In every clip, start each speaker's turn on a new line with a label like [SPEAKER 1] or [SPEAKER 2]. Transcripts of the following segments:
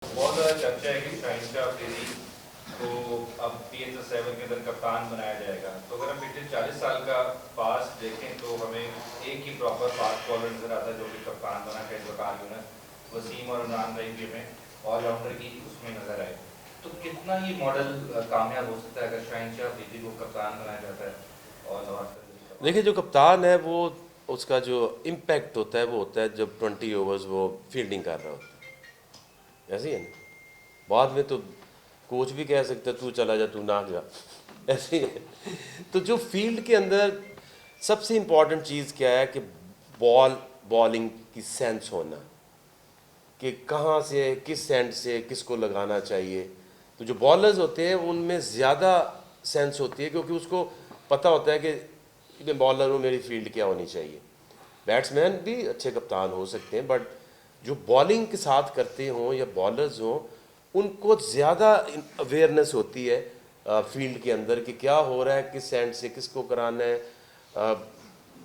[SPEAKER 1] बहुत ज़्यादा चर्चा है कि शाहिनशाह अफरीदी को अब PSL 7 के अंदर कप्तान बनाया जाएगा। तो अगर हम पिछले 40 साल का पास देखें तो हमें एक ही प्रॉपर फास्ट बॉलर नजर आता है जो कि कप्तान बना, शायद वकार यूनुस, वसीम और इमरान रहीम भी हमें ऑलराउंडर की उसमें नजर आए। तो कितना ये मॉडल कामयाब हो सकता है अगर शाहिनशाह अफरीदी को कप्तान बनाया जाता है और नवाज अजहर का
[SPEAKER 2] देखिए,
[SPEAKER 1] पास।
[SPEAKER 2] जो कप्तान है वो उसका जो इम्पैक्ट होता है वो होता है जब 20 ओवर्स वो फील्डिंग कर रहा होता है। ऐसे ही है ना। बाद में तो कोच भी कह सकता है तू चला जा, तू ना जा। ऐसे ही है। तो जो फील्ड के अंदर सबसे इम्पॉर्टेंट चीज़ क्या है कि बॉलिंग की सेंस होना, कि कहाँ से किस एंड से किसको लगाना चाहिए। तो जो बॉलर्स होते हैं उनमें ज़्यादा सेंस होती है, क्योंकि उसको पता होता है कि मैं बॉलर हूँ, मेरी फील्ड क्या होनी चाहिए। बैट्समैन भी अच्छे कप्तान हो सकते हैं, बट जो बॉलिंग के साथ करते हों या बॉलर्स हों, उनको ज़्यादा अवेयरनेस होती है फील्ड के अंदर कि क्या हो रहा है, किस एंड से किसको कराना है,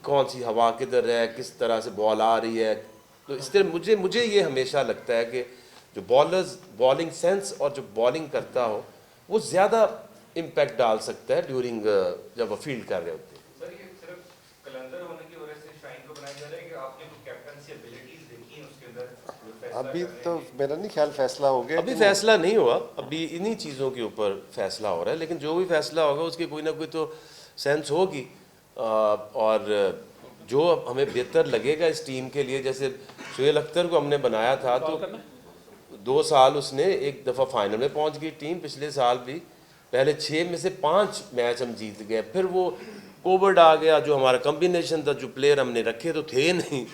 [SPEAKER 2] कौन सी हवा किधर है, किस तरह से बॉल आ रही है। तो इस तरह मुझे मुझे ये हमेशा लगता है कि जो बॉलर्स बॉलिंग सेंस और जो बॉलिंग करता हो वो ज़्यादा इम्पैक्ट डाल सकता है ड्यूरिंग जब वो फील्ड कर रहे होते हैं।
[SPEAKER 1] सर ये सिर्फ कलंदर होने की वजह से शाहीन को बनाया जा रहा है कि आपने कोई कैप्टनसी एबिलिटीज देखी हैं उसके अंदर जो फैसला
[SPEAKER 3] अभी
[SPEAKER 1] करने
[SPEAKER 3] तो
[SPEAKER 1] की।
[SPEAKER 3] मेरा नहीं ख्याल फैसला हो गया
[SPEAKER 2] अभी
[SPEAKER 3] कि वो
[SPEAKER 2] फैसला नहीं हुआ, अभी इन्हीं चीज़ों के ऊपर फैसला हो रहा है, लेकिन जो भी फैसला होगा उसकी कोई ना कोई तो सेंस होगी। और जो हमें बेहतर लगेगा इस टीम के लिए, जैसे शुएब अख्तर को हमने बनाया था तो 2 साल उसने एक दफ़ा फाइनल में पहुंच गई टीम, पिछले साल भी पहले 6 में से 5 मैच हम जीत गए। फिर वो कोविड आ गया, जो हमारा कॉम्बिनेशन था, जो प्लेयर हमने रखे तो थे नहीं।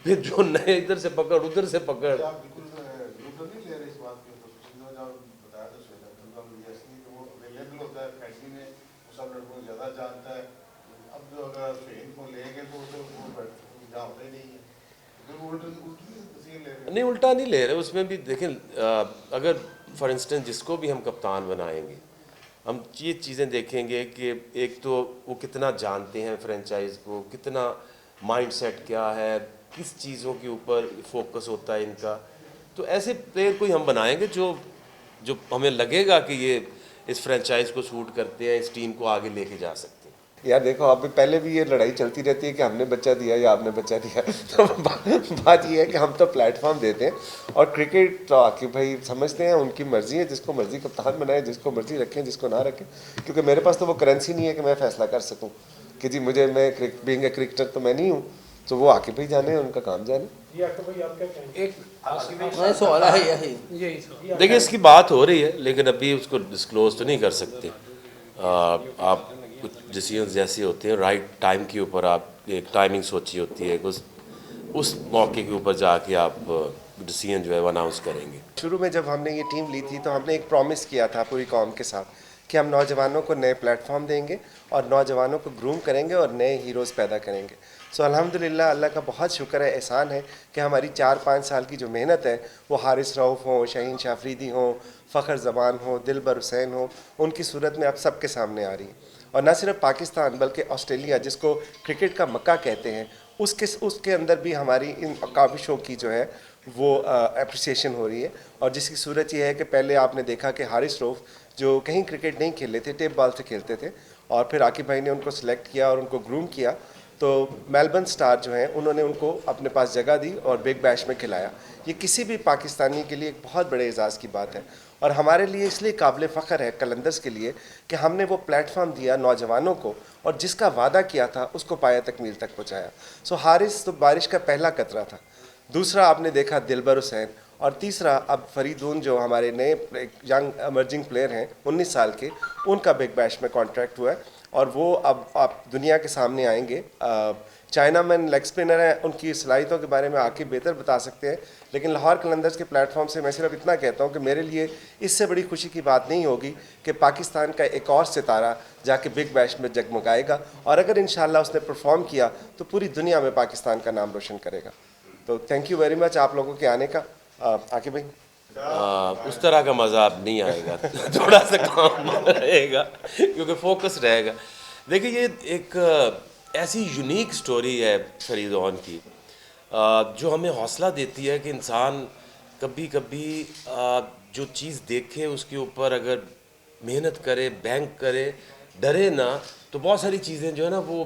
[SPEAKER 2] फिर जो नए इधर से पकड़ उधर से पकड़।
[SPEAKER 4] क्या आप बिल्कुल न्यूट्रल नहीं ले रहे इस बात के ऊपर? पिछली दफा जब बताया था श्वेता अब्दुल्ला मुझे असली तो वो अवेलेबल होता है, फैंसी में वो सब लड़कों को ज़्यादा जानता है। अब जो अगर फेन को लेंगे तो वो जहाँ होता ही नहीं है, फिर वो उल्टी उल्टी तस्वीर ले रहे हैं।
[SPEAKER 2] नहीं, उल्टा नहीं ले रहे, उसमें भी देखें अगर फॉर इंस्टेंस जिसको भी हम कप्तान बनाएंगे, हम ये चीज़ें देखेंगे कि एक तो वो कितना जानते हैं फ्रेंचाइज को, कितना माइंडसेट क्या है, किस चीज़ों के ऊपर फोकस होता है इनका। तो ऐसे प्लेयर कोई हम बनाएंगे जो जो हमें लगेगा कि ये इस फ्रेंचाइज को सूट करते हैं, इस टीम को आगे लेके जा सकते हैं।
[SPEAKER 3] यार देखो, अभी पहले भी ये लड़ाई चलती रहती है कि हमने बच्चा दिया या आपने बच्चा दिया। तो बात ये है कि हम तो प्लेटफॉर्म देते हैं, और क्रिकेट तो आकिब भाई समझते हैं, उनकी मर्जी है, जिसको मर्जी कप्तान बनाए, जिसको मर्जी रखें, जिसको ना रखें। क्योंकि मेरे पास तो वो करेंसी नहीं है कि मैं फैसला कर सकूँ कि जी मुझे, मैं बीइंग ए क्रिकेटर तो मैं नहीं हूँ। तो वो आकिब भाई जाने, उनका काम जाने।
[SPEAKER 5] ये आके भाई आप क्या कहेंगे?
[SPEAKER 6] नहीं, सवाल है यही
[SPEAKER 2] देखिए, इसकी बात हो रही है लेकिन अभी उसको डिस्क्लोज तो नहीं कर सकते। आप कुछ डिसीजन जैसे होते हैं राइट टाइम के ऊपर, आप एक टाइमिंग सोची होती है, उस मौके के ऊपर जाके आप डिसीजन जो है वो अनाउंस करेंगे।
[SPEAKER 3] शुरू में जब हमने ये टीम ली थी तो हमने एक प्रॉमिस किया था पूरी कौम के साथ कि हम नौजवानों को नए प्लेटफॉर्म देंगे और नौजवानों को ग्रूम करेंगे और नए हीरोज़ पैदा करेंगे। सो अल्हम्दुलिल्लाह, अल्लाह का बहुत शुक्र है, एहसान है कि हमारी 4-5 साल की जो मेहनत है, वो हारिस रऊफ़ हों, शाहीनशाह अफरीदी हों, फ़खर ज़मान हो, दिलबर हुसैन हो, उनकी सूरत में अब सबके सामने आ रही है। और न सिर्फ पाकिस्तान बल्कि ऑस्ट्रेलिया, जिसको क्रिकेट का मक्का कहते हैं, उसके अंदर भी हमारी इन काविशों की जो है वो अप्रिसिएशन हो रही है। और जिसकी सूरत ये है कि पहले आपने देखा कि हारिस रऊफ़ जो कहीं क्रिकेट नहीं खेलते थे, टेप बॉल से खेलते थे, और फिर आकिब भाई ने उनको सिलेक्ट किया और उनको ग्रूम किया, तो मेलबर्न स्टार जो हैं उन्होंने उनको अपने पास जगह दी और बिग बैश में खिलाया। ये किसी भी पाकिस्तानी के लिए एक बहुत बड़े एजाज़ की बात है, और हमारे लिए इसलिए काबिल फ़ख्र है कलंदर्स के लिए कि हमने वो प्लेटफॉर्म दिया नौजवानों को, और जिसका वादा किया था उसको पाया तकमील तक पहुँचाया। सो हारिस तो बारिश का पहला कतरा था, दूसरा आपने देखा दिलबर हुसैन, और तीसरा अब फरीदून जो हमारे नए यंग एमर्जिंग प्लेयर हैं 19 साल के, उनका बिग बैश में कॉन्ट्रैक्ट हुआ है, और वो अब आप दुनिया के सामने आएंगे। चाइना मैन लेग स्पिनर हैं, उनकी सलाहियतों के बारे में आके बेहतर बता सकते हैं, लेकिन लाहौर कलंदर्स के प्लेटफॉर्म से मैं सिर्फ इतना कहता हूँ कि मेरे लिए इससे बड़ी खुशी की बात नहीं होगी कि पाकिस्तान का एक और सितारा जाके बिग बैश में जगमगाएगा, और अगर इंशाल्लाह उसने परफॉर्म किया तो पूरी दुनिया में पाकिस्तान का नाम रोशन करेगा। तो थैंक यू वेरी मच आप लोगों के आने का। आकिब भाई,
[SPEAKER 2] उस तरह का मज़ा अब नहीं आएगा। थोड़ा सा काम रहेगा क्योंकि फोकस रहेगा। देखिए, ये एक ऐसी यूनिक स्टोरी है फरीद ऑन की, जो हमें हौसला देती है कि इंसान कभी कभी जो चीज़ देखे उसके ऊपर अगर मेहनत करे, बैंक करे, डरे ना, तो बहुत सारी चीज़ें जो है ना वो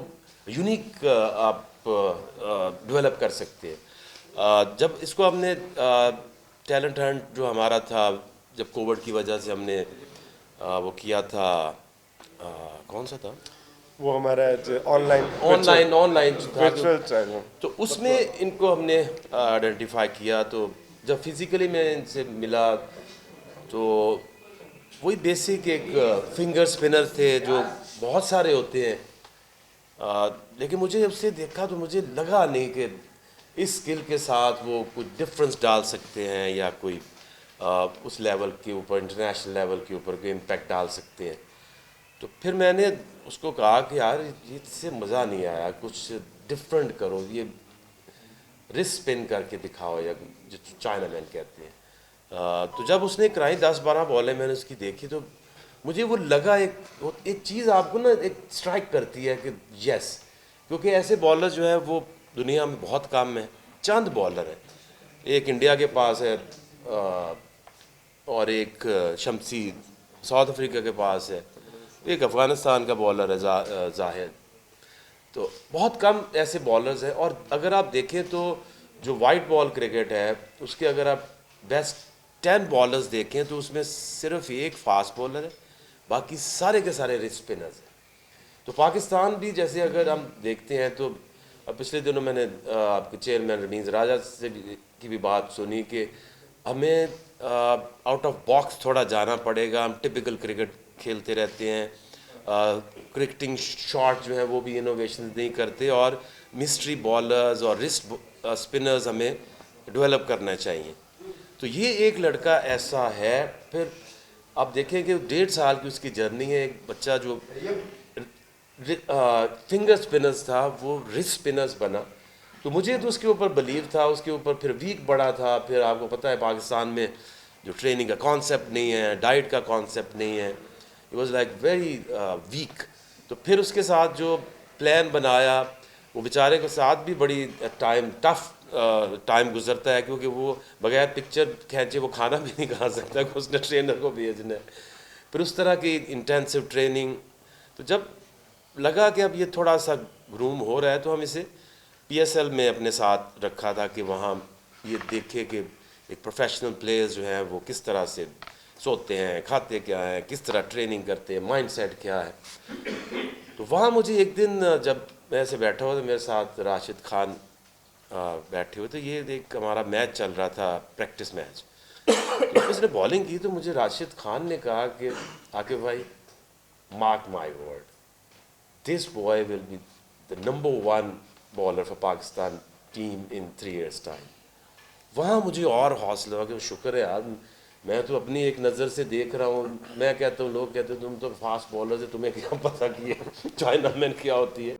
[SPEAKER 2] यूनिक आप डेवलप कर सकते हैं। जब इसको हमने टैलेंट हंट जो हमारा था, जब कोविड की वजह से हमने वो किया था, कौन सा था
[SPEAKER 3] वो हमारा ऑनलाइन
[SPEAKER 2] ऑनलाइन जो था,
[SPEAKER 3] वर्चुअल ट्रेनिंग,
[SPEAKER 2] तो उसमें इनको हमने आइडेंटिफाई किया। तो जब फिज़िकली मैं इनसे मिला तो वही बेसिक एक फिंगर स्पिनर थे जो बहुत सारे होते हैं, लेकिन मुझे उससे देखा तो मुझे लगा नहीं कि इस स्किल के साथ वो कुछ डिफरेंस डाल सकते हैं या कोई उस लेवल के ऊपर, इंटरनेशनल लेवल के ऊपर कोई इम्पैक्ट डाल सकते हैं। तो फिर मैंने उसको कहा कि यार ये इससे मज़ा नहीं आया, कुछ डिफरेंट करो, ये रिस्ट स्पिन करके दिखाओ, या जो चाइना मैन कहते हैं। तो जब उसने कराई 10-12 बॉलें मैंने उसकी देखी तो मुझे वो लगा एक चीज़ आपको ना एक स्ट्राइक करती है कि यस, क्योंकि ऐसे बॉलर जो है वो दुनिया में बहुत कम है, चंद बॉलर हैं। एक इंडिया के पास है और एक शमसी साउथ अफ्रीका के पास है, एक अफ़गानिस्तान का बॉलर है जाहिद। तो बहुत कम ऐसे बॉलर्स हैं। और अगर आप देखें तो जो वाइट बॉल क्रिकेट है उसके अगर आप बेस्ट 10 बॉलर्स देखें तो उसमें सिर्फ एक फास्ट बॉलर है, बाकी सारे के सारे रिस्ट स्पिनर्स हैं। तो पाकिस्तान भी जैसे अगर हम देखते हैं तो पिछले दिनों मैंने आपके चेयरमैन रमीज़ राजा से की भी बात सुनी कि हमें आउट ऑफ बॉक्स थोड़ा जाना पड़ेगा। हम टिपिकल क्रिकेट खेलते रहते हैं, क्रिकेटिंग शॉट जो है वो भी इनोवेशन नहीं करते, और मिस्ट्री बॉलर्स और रिस्ट स्पिनर्स हमें डेवलप करना चाहिए। तो ये एक लड़का ऐसा है। फिर आप देखें कि 1.5 साल की उसकी जर्नी है। एक बच्चा जो फिंगर स्पिनर्स था वो रिस्ट स्पिनर्स बना। तो मुझे तो उसके ऊपर बिलीव था, उसके ऊपर फिर वीक बढ़ा था। फिर आपको पता है पाकिस्तान में जो ट्रेनिंग का कॉन्सेप्ट नहीं है, डाइट का कॉन्सेप्ट नहीं है, it was like very weak. तो फिर उसके साथ जो प्लान बनाया, वो बेचारे के साथ भी बड़ी टफ टाइम गुजरता है, क्योंकि वो बगैर पिक्चर खींचे वो खाना भी नहीं खा सकता, कि उसने ट्रेनर को भेजना है। फिर उस तरह की इंटेंसिव ट्रेनिंग। तो जब लगा कि अब ये थोड़ा सा ग्रूम हो रहा है तो हम इसे PSL में अपने साथ रखा था कि वहाँ ये देखे कि एक प्रोफेशनल प्लेयर्स जो हैं वो किस तरह से सोते हैं, खाते क्या हैं, किस तरह ट्रेनिंग करते हैं, माइंडसेट क्या है। तो वहाँ मुझे एक दिन जब मैं ऐसे बैठा हुआ तो मेरे साथ राशिद खान बैठे हुए, तो ये एक हमारा मैच चल रहा था, प्रैक्टिस मैच। तो उसने बॉलिंग की तो मुझे राशिद खान ने कहा कि आकिब भाई, mark my word, this boy will be the number 1 bowler for Pakistan team in 3 years time. वहाँ मुझे और हौसला हुआ कि शुक्र है यार, मैं तो अपनी एक नज़र से देख रहा हूँ। मैं कहता हूँ, लोग कहते हैं तुम तो फास्ट बॉलर है, तुम्हें क्या पता कि चाइना मैन क्या होती है।